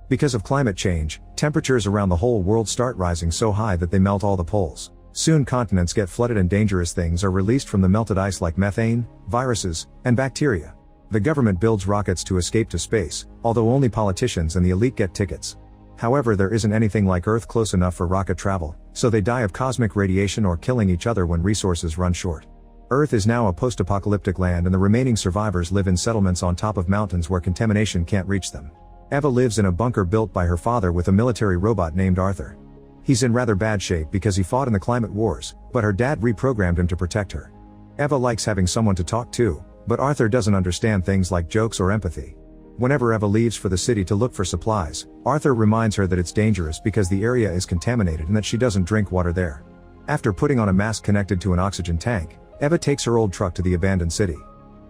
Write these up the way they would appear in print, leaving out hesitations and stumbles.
Because of climate change, temperatures around the whole world start rising so high that they melt all the poles. Soon continents get flooded and dangerous things are released from the melted ice like methane, viruses, and bacteria. The government builds rockets to escape to space, although only politicians and the elite get tickets. However, there isn't anything like Earth close enough for rocket travel, so they die of cosmic radiation or killing each other when resources run short. Earth is now a post-apocalyptic land and the remaining survivors live in settlements on top of mountains where contamination can't reach them. Eva lives in a bunker built by her father with a military robot named Arthur. He's in rather bad shape because he fought in the climate wars, but her dad reprogrammed him to protect her. Eva likes having someone to talk to, but Arthur doesn't understand things like jokes or empathy. Whenever Eva leaves for the city to look for supplies, Arthur reminds her that it's dangerous because the area is contaminated and that she doesn't drink water there. After putting on a mask connected to an oxygen tank, Eva takes her old truck to the abandoned city.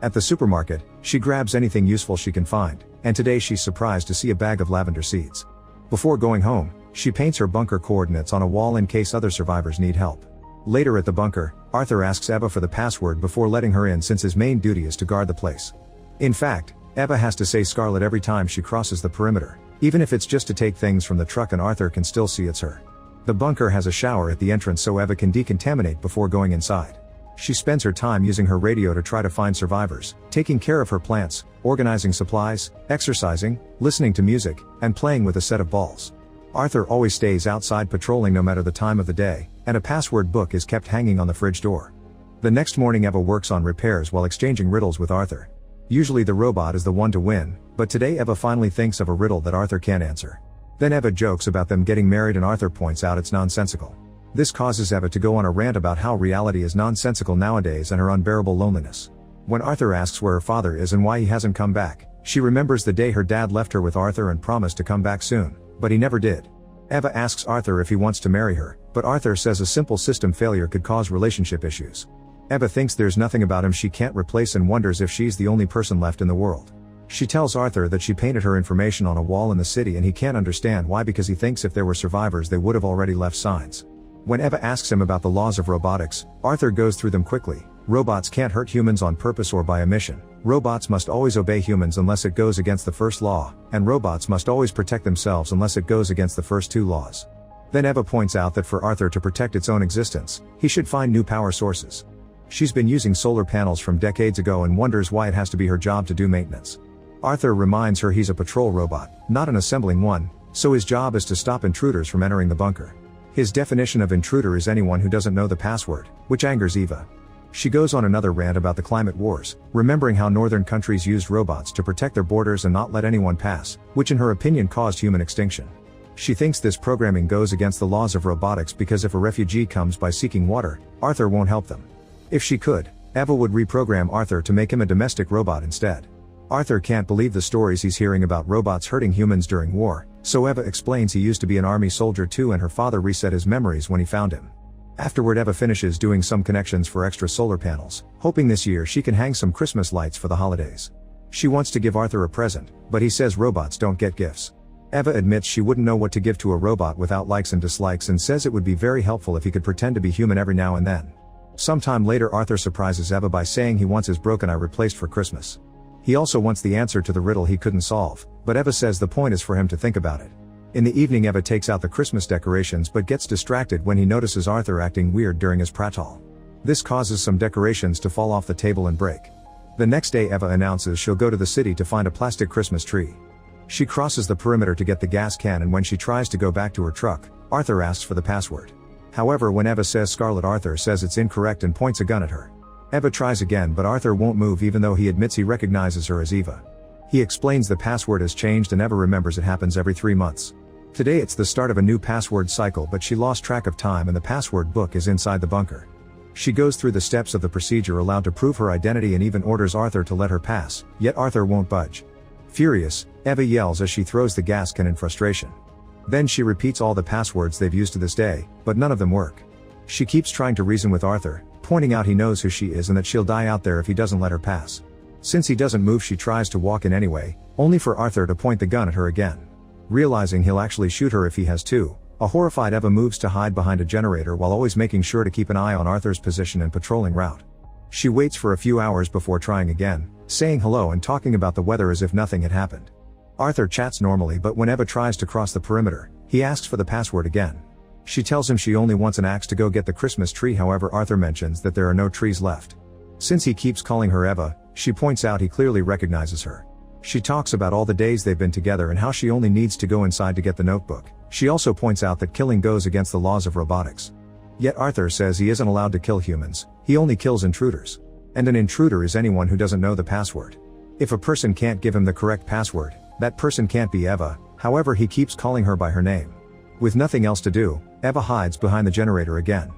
At the supermarket, she grabs anything useful she can find, and today she's surprised to see a bag of lavender seeds. Before going home, she paints her bunker coordinates on a wall in case other survivors need help. Later at the bunker, Arthur asks Eva for the password before letting her in since his main duty is to guard the place. In fact, Eva has to say Scarlet every time she crosses the perimeter, even if it's just to take things from the truck and Arthur can still see it's her. The bunker has a shower at the entrance so Eva can decontaminate before going inside. She spends her time using her radio to try to find survivors, taking care of her plants, organizing supplies, exercising, listening to music, and playing with a set of balls. Arthur always stays outside patrolling no matter the time of the day, and a password book is kept hanging on the fridge door. The next morning Eva works on repairs while exchanging riddles with Arthur. Usually the robot is the one to win, but today Eva finally thinks of a riddle that Arthur can't answer. Then Eva jokes about them getting married and Arthur points out it's nonsensical. This causes Eva to go on a rant about how reality is nonsensical nowadays and her unbearable loneliness. When Arthur asks where her father is and why he hasn't come back, she remembers the day her dad left her with Arthur and promised to come back soon, but he never did. Eva asks Arthur if he wants to marry her, but Arthur says a simple system failure could cause relationship issues. Eva thinks there's nothing about him she can't replace and wonders if she's the only person left in the world. She tells Arthur that she painted her information on a wall in the city and he can't understand why because he thinks if there were survivors they would have already left signs. When Eva asks him about the laws of robotics, Arthur goes through them quickly. Robots can't hurt humans on purpose or by omission. Robots must always obey humans unless it goes against the first law, and robots must always protect themselves unless it goes against the first two laws. Then Eva points out that for Arthur to protect its own existence, he should find new power sources. She's been using solar panels from decades ago and wonders why it has to be her job to do maintenance. Arthur reminds her he's a patrol robot, not an assembling one, so his job is to stop intruders from entering the bunker. His definition of intruder is anyone who doesn't know the password, which angers Eva. She goes on another rant about the climate wars, remembering how northern countries used robots to protect their borders and not let anyone pass, which in her opinion caused human extinction. She thinks this programming goes against the laws of robotics because if a refugee comes by seeking water, Arthur won't help them. If she could, Eva would reprogram Arthur to make him a domestic robot instead. Arthur can't believe the stories he's hearing about robots hurting humans during war, so Eva explains he used to be an army soldier too and her father reset his memories when he found him. Afterward Eva finishes doing some connections for extra solar panels, hoping this year she can hang some Christmas lights for the holidays. She wants to give Arthur a present, but he says robots don't get gifts. Eva admits she wouldn't know what to give to a robot without likes and dislikes and says it would be very helpful if he could pretend to be human every now and then. Sometime later Arthur surprises Eva by saying he wants his broken eye replaced for Christmas. He also wants the answer to the riddle he couldn't solve, but Eva says the point is for him to think about it. In the evening Eva takes out the Christmas decorations but gets distracted when he notices Arthur acting weird during his prattle. This causes some decorations to fall off the table and break. The next day Eva announces she'll go to the city to find a plastic Christmas tree. She crosses the perimeter to get the gas can and when she tries to go back to her truck, Arthur asks for the password. However, when Eva says Scarlet, Arthur says it's incorrect and points a gun at her. Eva tries again but Arthur won't move even though he admits he recognizes her as Eva. He explains the password has changed and Eva remembers it happens every 3 months. Today it's the start of a new password cycle but she lost track of time and the password book is inside the bunker. She goes through the steps of the procedure allowed to prove her identity and even orders Arthur to let her pass, yet Arthur won't budge. Furious, Eva yells as she throws the gas can in frustration. Then she repeats all the passwords they've used to this day, but none of them work. She keeps trying to reason with Arthur, pointing out he knows who she is and that she'll die out there if he doesn't let her pass. Since he doesn't move she tries to walk in anyway, only for Arthur to point the gun at her again. Realizing he'll actually shoot her if he has to, a horrified Eva moves to hide behind a generator while always making sure to keep an eye on Arthur's position and patrolling route. She waits for a few hours before trying again, saying hello and talking about the weather as if nothing had happened. Arthur chats normally, but when Eva tries to cross the perimeter, he asks for the password again. She tells him she only wants an axe to go get the Christmas tree, however Arthur mentions that there are no trees left. Since he keeps calling her Eva, she points out he clearly recognizes her. She talks about all the days they've been together and how she only needs to go inside to get the notebook. She also points out that killing goes against the laws of robotics. Yet Arthur says he isn't allowed to kill humans, he only kills intruders. And an intruder is anyone who doesn't know the password. If a person can't give him the correct password, that person can't be Eva, however he keeps calling her by her name. With nothing else to do, Eva hides behind the generator again.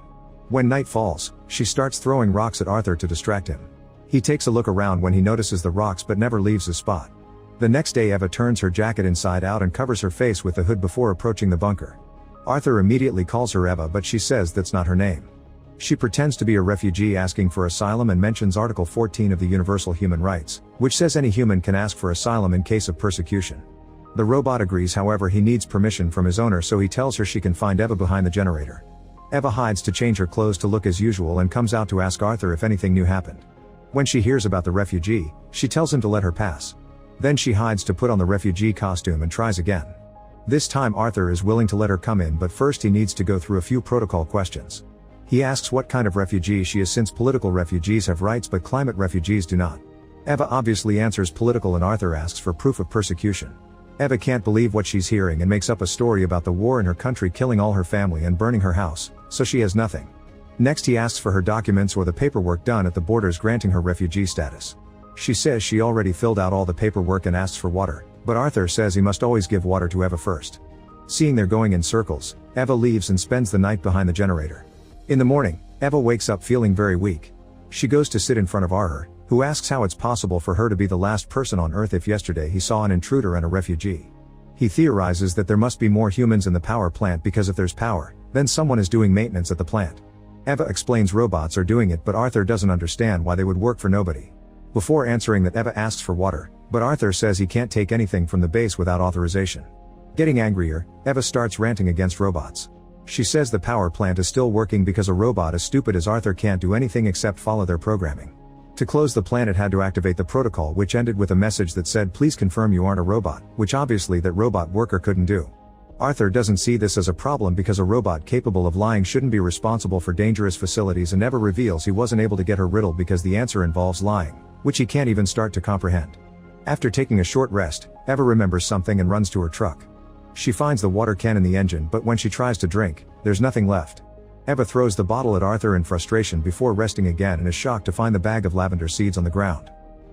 When night falls, she starts throwing rocks at Arthur to distract him. He takes a look around when he notices the rocks but never leaves his spot. The next day Eva turns her jacket inside out and covers her face with the hood before approaching the bunker. Arthur immediately calls her Eva, but she says that's not her name. She pretends to be a refugee asking for asylum and mentions Article 14 of the Universal Human Rights, which says any human can ask for asylum in case of persecution. The robot agrees, however he needs permission from his owner, so he tells her she can find Eva behind the generator. Eva hides to change her clothes to look as usual and comes out to ask Arthur if anything new happened. When she hears about the refugee, she tells him to let her pass. Then she hides to put on the refugee costume and tries again. This time Arthur is willing to let her come in, but first he needs to go through a few protocol questions. He asks what kind of refugee she is, since political refugees have rights but climate refugees do not. Eva obviously answers political and Arthur asks for proof of persecution. Eva can't believe what she's hearing and makes up a story about the war in her country, killing all her family and burning her house, so she has nothing. Next he asks for her documents or the paperwork done at the borders granting her refugee status. She says she already filled out all the paperwork and asks for water, but Arthur says he must always give water to Eva first. Seeing they're going in circles, Eva leaves and spends the night behind the generator. In the morning, Eva wakes up feeling very weak. She goes to sit in front of Arthur, who asks how it's possible for her to be the last person on Earth if yesterday he saw an intruder and a refugee. He theorizes that there must be more humans in the power plant because if there's power, then someone is doing maintenance at the plant. Eva explains robots are doing it, but Arthur doesn't understand why they would work for nobody. Before answering that, Eva asks for water, but Arthur says he can't take anything from the base without authorization. Getting angrier, Eva starts ranting against robots. She says the power plant is still working because a robot as stupid as Arthur can't do anything except follow their programming. To close the plant it had to activate the protocol, which ended with a message that said please confirm you aren't a robot, which obviously that robot worker couldn't do. Arthur doesn't see this as a problem because a robot capable of lying shouldn't be responsible for dangerous facilities, and never reveals he wasn't able to get her riddle because the answer involves lying, which he can't even start to comprehend. After taking a short rest, Eva remembers something and runs to her truck. She finds the water can in the engine, but when she tries to drink, there's nothing left. Eva throws the bottle at Arthur in frustration before resting again and is shocked to find the bag of lavender seeds on the ground.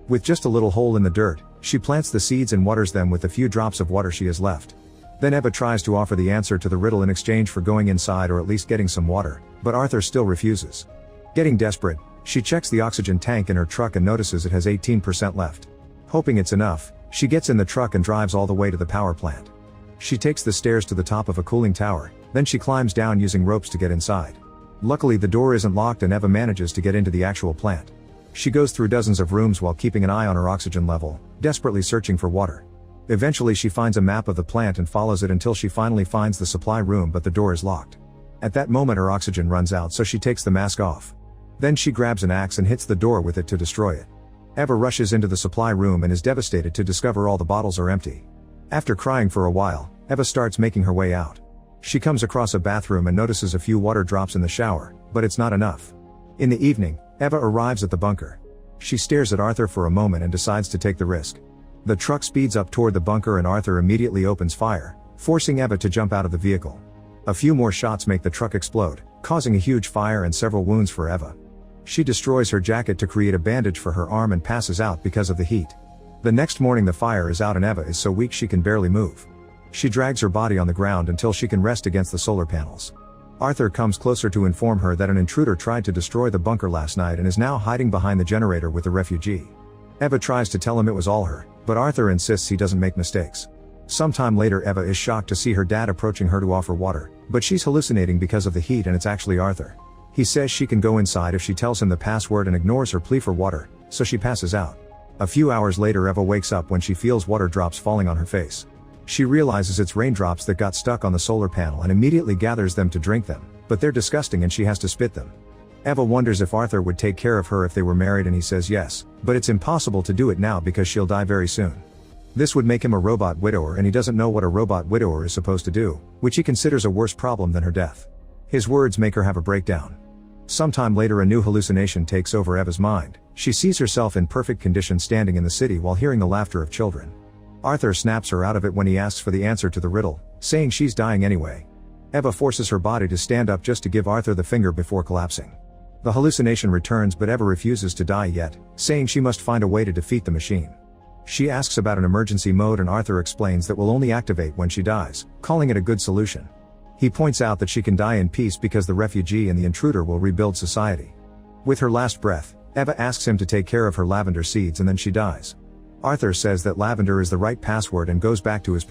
With just a little hole in the dirt, she plants the seeds and waters them with the few drops of water she has left. Then Eva tries to offer the answer to the riddle in exchange for going inside or at least getting some water, but Arthur still refuses. Getting desperate, she checks the oxygen tank in her truck and notices it has 18% left. Hoping it's enough, she gets in the truck and drives all the way to the power plant. She takes the stairs to the top of a cooling tower, then she climbs down using ropes to get inside. Luckily the door isn't locked and Eva manages to get into the actual plant. She goes through dozens of rooms while keeping an eye on her oxygen level, desperately searching for water. Eventually she finds a map of the plant and follows it until she finally finds the supply room, but the door is locked. At that moment her oxygen runs out, so she takes the mask off. Then she grabs an axe and hits the door with it to destroy it. Eva rushes into the supply room and is devastated to discover all the bottles are empty. After crying for a while, Eva starts making her way out. She comes across a bathroom and notices a few water drops in the shower, but it's not enough. In the evening, Eva arrives at the bunker. She stares at Arthur for a moment and decides to take the risk. The truck speeds up toward the bunker and Arthur immediately opens fire, forcing Eva to jump out of the vehicle. A few more shots make the truck explode, causing a huge fire and several wounds for Eva. She destroys her jacket to create a bandage for her arm and passes out because of the heat. The next morning the fire is out and Eva is so weak she can barely move. She drags her body on the ground until she can rest against the solar panels. Arthur comes closer to inform her that an intruder tried to destroy the bunker last night and is now hiding behind the generator with the refugee. Eva tries to tell him it was all her, but Arthur insists he doesn't make mistakes. Sometime later Eva is shocked to see her dad approaching her to offer water, but she's hallucinating because of the heat and it's actually Arthur. He says she can go inside if she tells him the password and ignores her plea for water, so she passes out. A few hours later Eva wakes up when she feels water drops falling on her face. She realizes it's raindrops that got stuck on the solar panel and immediately gathers them to drink them, but they're disgusting and she has to spit them. Eva wonders if Arthur would take care of her if they were married and he says yes, but it's impossible to do it now because she'll die very soon. This would make him a robot widower, and he doesn't know what a robot widower is supposed to do, which he considers a worse problem than her death. His words make her have a breakdown. Sometime later, a new hallucination takes over Eva's mind. She sees herself in perfect condition standing in the city while hearing the laughter of children. Arthur snaps her out of it when he asks for the answer to the riddle, saying she's dying anyway. Eva forces her body to stand up just to give Arthur the finger before collapsing. The hallucination returns, but Eva refuses to die yet, saying she must find a way to defeat the machine. She asks about an emergency mode, and Arthur explains that will only activate when she dies, calling it a good solution. He points out that she can die in peace because the refugee and the intruder will rebuild society. With her last breath, Eva asks him to take care of her lavender seeds, and then she dies. Arthur says that lavender is the right password and goes back to his